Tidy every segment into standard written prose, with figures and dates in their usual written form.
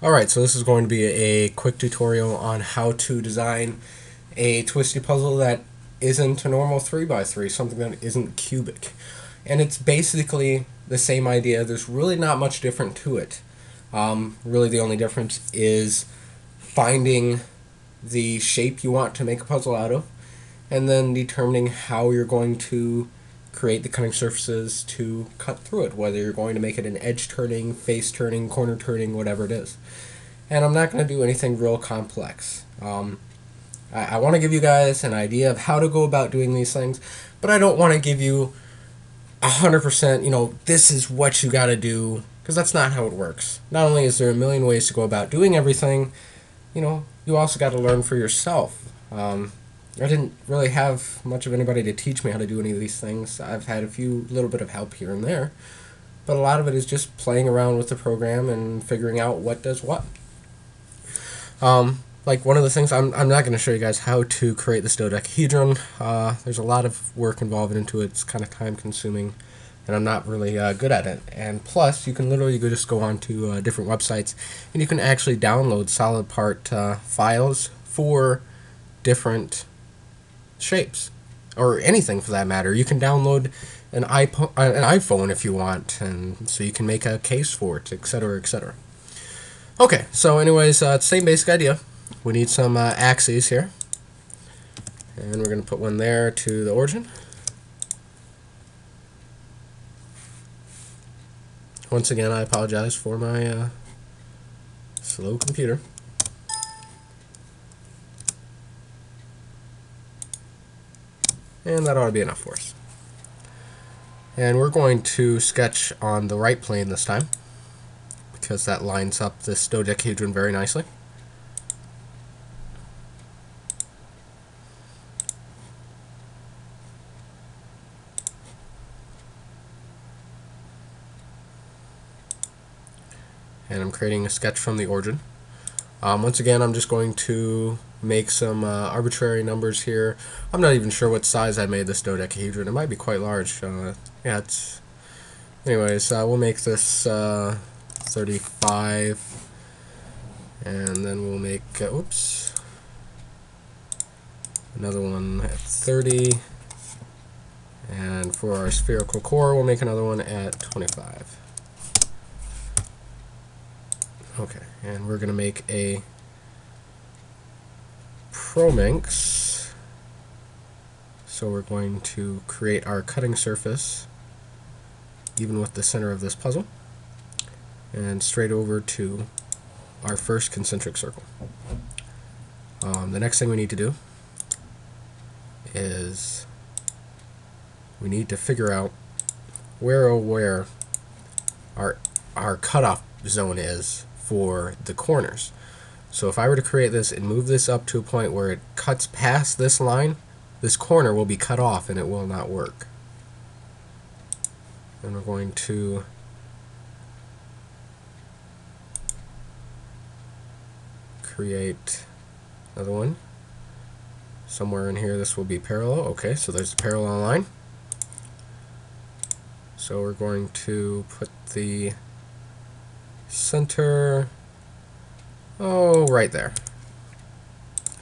Alright, so this is going to be a quick tutorial on how to design a twisty puzzle that isn't a normal 3x3, something that isn't cubic. And it's basically the same idea. There's really not much different to it. Really the only difference is finding the shape you want to make a puzzle out of, and then determining how you're going to create the cutting surfaces to cut through it, whether you're going to make it an edge turning, face turning, corner turning, whatever it is. And I'm not going to do anything real complex. I want to give you guys an idea of how to go about doing these things, but I don't want to give you 100%, this is what you got to do, because that's not how it works. Not only is there a million ways to go about doing everything, you also got to learn for yourself. I didn't really have much of anybody to teach me how to do any of these things. I've had a few little bit of help here and there, but a lot of it is just playing around with the program and figuring out what does what. Like one of the things, I'm not going to show you guys how to create this dodecahedron. There's a lot of work involved into it. It's kind of time consuming, and I'm not really good at it. And plus, you can literally just go on to different websites, and you can actually download solid part files for different shapes, or anything for that matter. You can download an iPhone if you want, and so you can make a case for it, etc., etc. Okay, so anyways, same basic idea. We need some axes here, and we're going to put one there to the origin. Once again, I apologize for my slow computer. And that ought to be enough for us. And we're going to sketch on the right plane this time, because that lines up this dodecahedron very nicely. And I'm creating a sketch from the origin. Once again, I'm just going to make some arbitrary numbers here. I'm not even sure what size I made this dodecahedron. It might be quite large. Anyways, we'll make this 35, and then we'll make another one at 30, and for our spherical core, we'll make another one at 25. Okay, and we're going to make a megaminx. So we're going to create our cutting surface even with the center of this puzzle, and straight over to our first concentric circle. The next thing we need to do is we need to figure out where our cutoff zone is for the corners. So if I were to create this and move this up to a point where it cuts past this line, this corner will be cut off and it will not work. And we're going to create another one. Somewhere in here this will be parallel. Okay, so there's a parallel line. So we're going to put the center right there.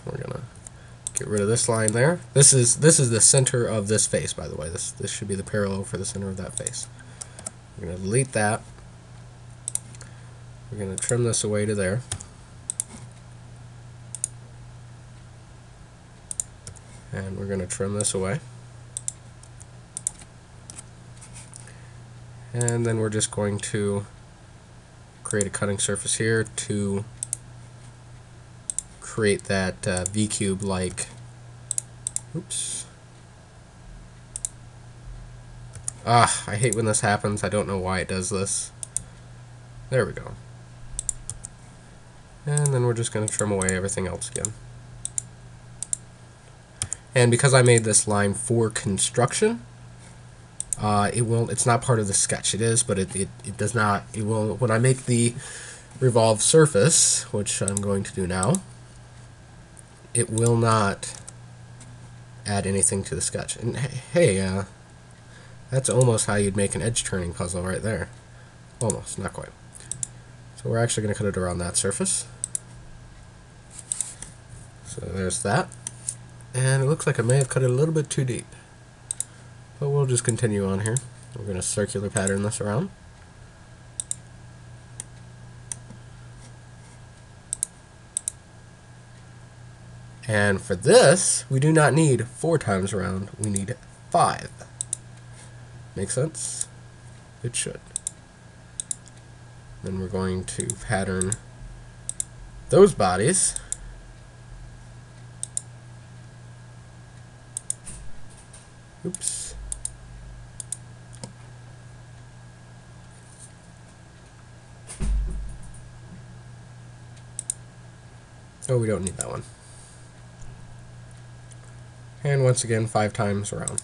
We're gonna get rid of this line there. This is the center of this face, by the way. This should be the parallel for the center of that face. We're gonna delete that. We're gonna trim this away to there. And we're gonna trim this away. And then we're just going to create a cutting surface here to create that V-cube like, I hate when this happens. I don't know why it does this. There we go. And then we're just going to trim away everything else again. And because I made this line for construction, it's not part of the sketch. It is, but it does not. It will when I make the revolved surface, which I'm going to do now. It will not add anything to the sketch. And hey, that's almost how you'd make an edge turning puzzle right there. Almost, not quite. So we're actually going to cut it around that surface. So there's that. And it looks like I may have cut it a little bit too deep. But we'll just continue on here. We're going to circular pattern this around. And for this, we do not need 4 times around, we need 5. Make sense? It should. Then we're going to pattern those bodies. Oops. Oh, we don't need that one. And once again, 5 times around.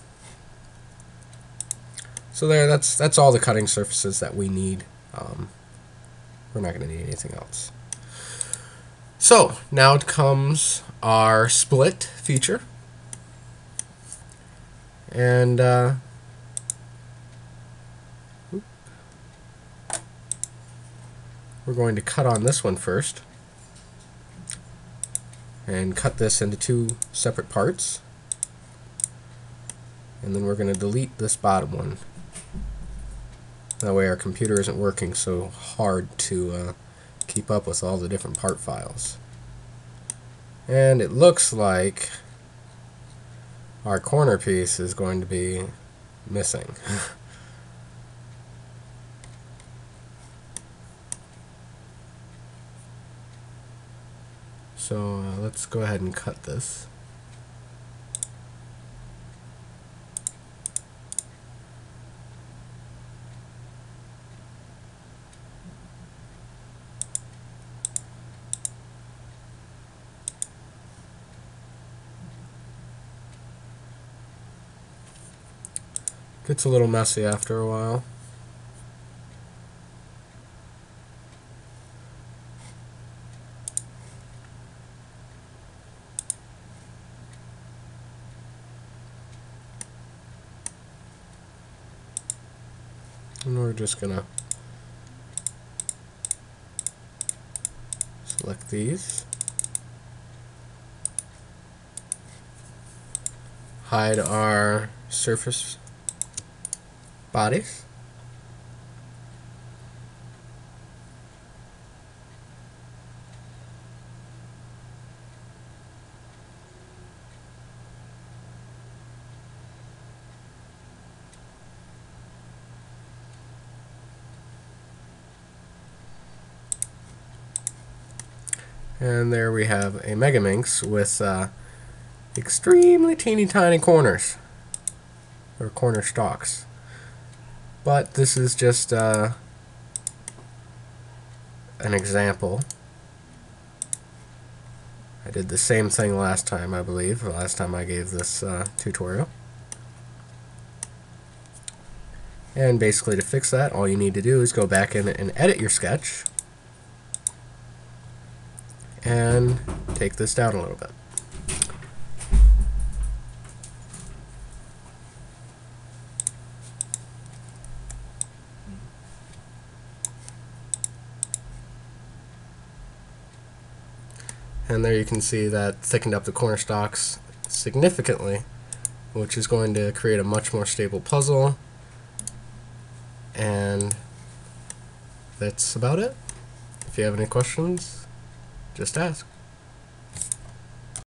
So there, that's all the cutting surfaces that we need. We're not going to need anything else. So now comes our split feature. And we're going to cut on this one first. And cut this into 2 separate parts. And then we're going to delete this bottom one. That way our computer isn't working so hard to keep up with all the different part files. And it looks like our corner piece is going to be missing. So let's go ahead and cut this. Gets a little messy after a while. And we're just gonna select these, hide our surface bodies, and there we have a megaminx with extremely teeny tiny corners, or corner stalks. But this is just an example. I did the same thing last time, I believe, the last time I gave this tutorial. And basically to fix that, all you need to do is go back in and edit your sketch and take this down a little bit. And there you can see that thickened up the corner stalks significantly, which is going to create a much more stable puzzle. And that's about it. If you have any questions, just ask.